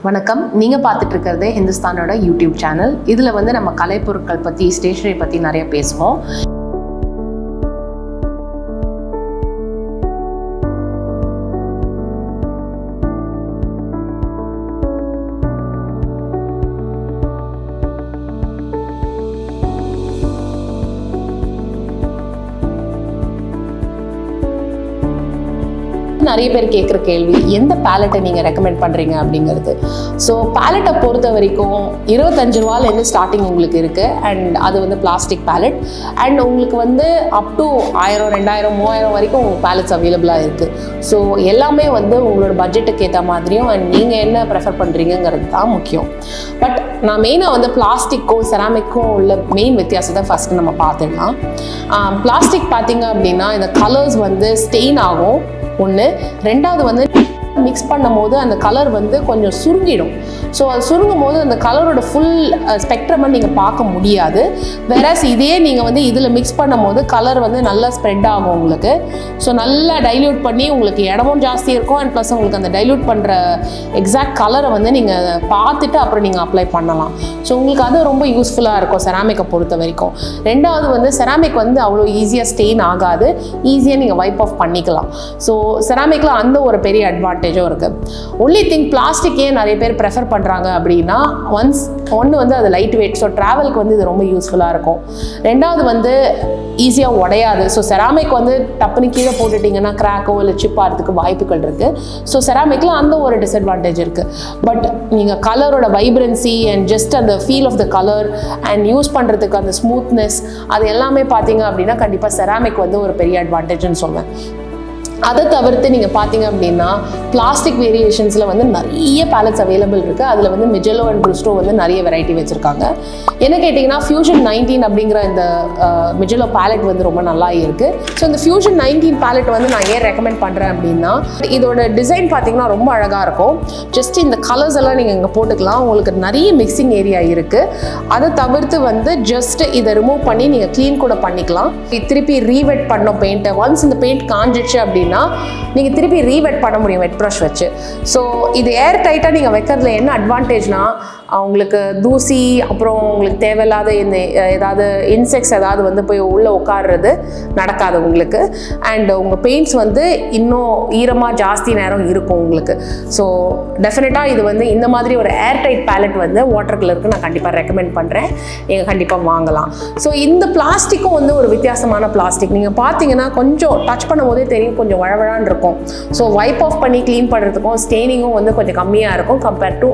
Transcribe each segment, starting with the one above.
வணக்கம். நீங்கள் பார்த்துட்டு இருக்கிறது ஹிந்துஸ்தானோட யூடியூப் சேனல். இதில் வந்து நம்ம கலைப்பொருட்கள் பற்றி, ஸ்டேஷனரி பற்றி நிறைய பேசுவோம். நிறைய பேர் கேட்குற கேள்வி, எந்த பேலட்டை நீங்கள் ரெக்கமெண்ட் பண்ணுறீங்க அப்படிங்கிறது. ஸோ பேலட்டை பொறுத்த வரைக்கும் 25 ரூபாலேருந்து ஸ்டார்டிங் உங்களுக்கு இருக்குது. அண்ட் அது வந்து பிளாஸ்டிக் பேலட். அண்ட் உங்களுக்கு வந்து அப் டு 1000, 2000, 3000 வரைக்கும் உங்களுக்கு பேலட்ஸ் அவைலபிளாக இருக்குது. ஸோ எல்லாமே வந்து உங்களோட பட்ஜெட்டுக்கு ஏற்ற மாதிரியும் அண்ட் நீங்கள் என்ன ப்ரெஃபர் பண்ணுறீங்கிறது தான் முக்கியம். பட் நான் மெயினாக வந்து பிளாஸ்டிக்கும் செராமிக்கும் உள்ள மெயின் வித்தியாசத்தை ஃபஸ்ட்டு நம்ம பார்த்துடலாம். பிளாஸ்டிக் பார்த்தீங்க அப்படின்னா இந்த கலர்ஸ் வந்து ஸ்டெயின் ஆகும். ஒன்று. ரெண்டாவது வந்து மிக்ஸ் பண்ணும் போது அந்த கலர் வந்து கொஞ்சம் சுருங்கிடும். ஸோ அது சுருங்கும் போது அந்த கலரோட ஃபுல் ஸ்பெக்ட்ரமை நீங்கள் பார்க்க முடியாது. வேறஸ் இதே நீங்கள் வந்து இதில் மிக்ஸ் பண்ணும் போது கலர் வந்து நல்லா ஸ்ப்ரெட் ஆகும் உங்களுக்கு. ஸோ நல்லா டைல்யூட் பண்ணி உங்களுக்கு இடமும் ஜாஸ்தி இருக்கும். அண்ட் ப்ளஸ் உங்களுக்கு அந்த டைல்யூட் பண்ணுற எக்ஸாக்ட் கலரை வந்து நீங்கள் பார்த்துட்டு அப்புறம் நீங்கள் அப்ளை பண்ணலாம். ஸோ உங்களுக்கு அது ரொம்ப யூஸ்ஃபுல்லாக இருக்கும் செராமிக்கை பொறுத்த வரைக்கும். ரெண்டாவது வந்து செராமிக் வந்து அவ்வளோ ஈஸியாக ஸ்டெயின் ஆகாது. ஈஸியாக நீங்கள் வைப் ஆஃப் பண்ணிக்கலாம். ஸோ செராமிக்கில் அந்த ஒரு பெரிய அட்வான்டேஜும் இருக்குது. ஒன்லி திங் பிளாஸ்டிக்கே நிறைய பேர் ப்ரெஃபர் பண்ணுறாங்க அப்படின்னா, ஒன்று வந்து அது லைட் வெயிட். ஸோ ட்ராவலுக்கு வந்து இது ரொம்ப யூஸ்ஃபுல்லாக இருக்கும். ரெண்டாவது வந்து ஈஸியாக உடையாது. ஸோ செராமிக் வந்து டப்புனு கீழே போட்டுட்டிங்கன்னா கிராக்கோ இல்லை சிப் ஆகிறதுக்கு வாய்ப்புகள் இருக்குது. ஸோ செராமிக்கில் அந்த ஒரு டிஸ்அட்வான்டேஜ் இருக்குது. பட் நீங்கள் கலரோட வைப்ரன்சி அண்ட் ஜஸ்ட் அந்த feel of the colour and use பண்ணுறதுக்கு அந்த ஸ்மூத்னஸ் அது எல்லாமே பார்த்தீங்க அப்படின்னா கண்டிப்பாக செராமிக் வந்து ஒரு பெரிய அட்வான்டேஜ்னு சொல்வேன். அதை தவிர்த்து நீங்கள் பார்த்தீங்க அப்படின்னா பிளாஸ்டிக் வேரியேஷன்ஸில் வந்து நிறைய பேலட்ஸ் அவைலபிள் இருக்குது. அதில் வந்து மிஜெலோ அண்ட் ப்ரூஸ்டோ வந்து நிறைய வெரைட்டி வச்சுருக்காங்க. என்ன கேட்டிங்கன்னா ஃபியூஷன் 19 அப்படிங்கிற இந்த மிஜெலோ பேலட் வந்து ரொம்ப நல்லா இருக்குது. ஸோ இந்த ஃபியூஷன் 19 பேலட் வந்து நான் ஏன் ரெக்கமெண்ட் பண்ணுறேன் அப்படின்னா, இதோட டிசைன் பார்த்தீங்கன்னா ரொம்ப அழகாக இருக்கும். ஜஸ்ட் இந்த கலர்ஸ் எல்லாம் நீங்கள் இங்கே போட்டுக்கலாம். உங்களுக்கு நிறைய மிக்சிங் ஏரியா இருக்குது. அதை தவிர்த்து வந்து ஜஸ்ட் இதை ரிமூவ் பண்ணி நீங்கள் க்ளீன் கூட பண்ணிக்கலாம். திருப்பி ரீவெட் பண்ணோம் பெயிண்ட்டை. ஒன்ஸ் இந்த பெயிண்ட் காஞ்சிச்சு அப்படின்னா நீங்கள் திருப்பி ரீவெட் பண்ண முடியும் வெட் ப்ரஷ் வச்சு. ஸோ இது ஏர் டைட்டாக நீங்கள் வைக்கிறதுல என்ன அட்வான்டேஜ்னா, உங்களுக்கு தூசி அப்புறம் உங்களுக்கு தேவையில்லாத இந்த ஏதாவது இன்செக்ட்ஸ் ஏதாவது வந்து போய் உள்ளே உட்காடுறது நடக்காது உங்களுக்கு. அண்ட் உங்கள் பெயிண்ட்ஸ் வந்து இன்னும் ஈரமாக ஜாஸ்தி நேரம் இருக்கும் உங்களுக்கு. ஸோ டெஃபினட்டாக இது வந்து இந்த மாதிரி ஒரு ஏர் டைட் பேலட் வந்து வாட்டர் கலருக்கு நான் கண்டிப்பாக ரெக்கமெண்ட் பண்ணுறேன். நீங்கள் கண்டிப்பாக வாங்கலாம். ஸோ இந்த பிளாஸ்டிக்கும் வந்து ஒரு வித்தியாசமான பிளாஸ்டிக். நீங்கள் பார்த்தீங்கன்னா கொஞ்சம் டச் பண்ணும் போதே தெரியும், கொஞ்சம் வழவழான்னு இருக்கும். ஸோ வைப் ஆஃப் பண்ணி க்ளீன் பண்ணுறதுக்கும் ஸ்டெயினிங்கும் வந்து கொஞ்சம் கம்மியாக இருக்கும் compared to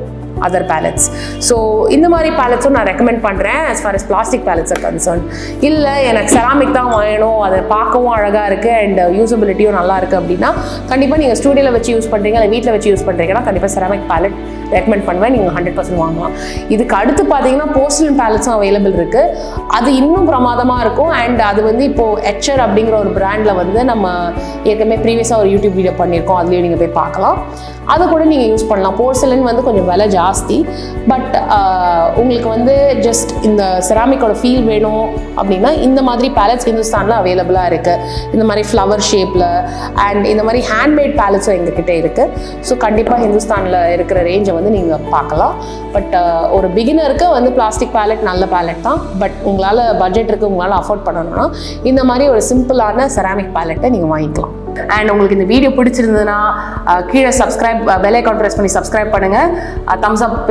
other palettes. So இந்த மாதிரி பேலட்ஸும் நான் ரெக்கமெண்ட் பண்ணுறேன் as far as plastic palettes are concern. இல்லை எனக்கு செராமிக் தான் வேணும், அதை பார்க்கவும் அழகாக இருக்குது அண்ட் யூசபிலிட்டியும் நல்லா இருக்குது அப்படின்னா கண்டிப்பாக நீங்கள் ஸ்டூடியோவில் வச்சு யூஸ் பண்ணுறீங்க இல்லை வீட்டில் வச்சு யூஸ் பண்ணுறீங்கன்னா கண்டிப்பாக செராமிக் பேலட் ரெக்கமெண்ட் பண்ணுவேன். நீங்கள் 100% வாங்கலாம். இதுக்கு அடுத்து பார்த்தீங்கன்னா போர்சலன் பேலட்ஸும் அவைலபிள் இருக்குது. அது இன்னும் பிரமாதமாக இருக்கும். அண்ட் அது வந்து இப்போது எச்சர் அப்படிங்கிற ஒரு பிராண்டில் வந்து நம்ம ஏற்கனவே ப்ரீவியஸாக ஒரு யூடியூப் வீடியோ பண்ணியிருக்கோம். அதுலேயும் நீங்கள் போய் பார்க்கலாம். அதை கூட நீங்கள் யூஸ் பண்ணலாம். போர்சலன் வந்து கொஞ்சம் விலை ஜாஸ்தி. பட் உங்களுக்கு வந்து ஜஸ்ட் இந்த செராமிக்கோட ஃபீல் வேணும் அப்படின்னா இந்த மாதிரி பேலட்ஸ் ஹிந்துஸ்தானில் அவைலபிளாக இருக்குது. இந்த மாதிரி ஃப்ளவர் ஷேப்பில் அண்ட் இந்த மாதிரி ஹேண்ட்மேட் பேலட்ஸும் எங்ககிட்ட இருக்குது. ஸோ கண்டிப்பாக ஹிந்துஸ்தானில் இருக்கிற ரேஞ்சை வந்து நீங்கள் பார்க்கலாம். பட் ஒரு பிகினருக்கு வந்து பிளாஸ்டிக் பேலட் நல்ல பேலட் தான். பட் உங்களால் பட்ஜெட் இருக்குது, உங்களால் அஃபோர்ட் பண்ணணும்னா இந்த மாதிரி ஒரு சிம்பிளான செராமிக் பேலட்டை நீங்கள் வாங்கிக்கலாம். அண்ட் உங்களுக்கு இந்த வீடியோ பிடிச்சிருந்ததுன்னா கீழே சப்ஸ்கிரைப் பெல் ஐக்கான் ப்ரெஸ் பண்ணி சப்ஸ்கிரைப் பண்ணுங்கள். தம்ஸ் அப்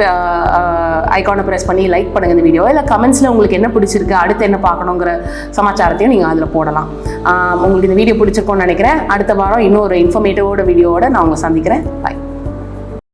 ஐக்கானை ப்ரெஸ் பண்ணி லைக் பண்ணுங்கள் இந்த வீடியோ. இல்லை கமெண்ட்ஸில் உங்களுக்கு என்ன பிடிச்சிருக்கு, அடுத்து என்ன பார்க்கணுங்கிற சமாச்சாரத்தையும் நீங்கள் அதில் போடலாம். உங்களுக்கு இந்த வீடியோ பிடிச்சிருக்கோன்னு நினைக்கிறேன். அடுத்த வாரம் இன்னொரு இன்ஃபர்மேட்டிவோட வீடியோவோட நான் உங்களை சந்திக்கிறேன். பாய்.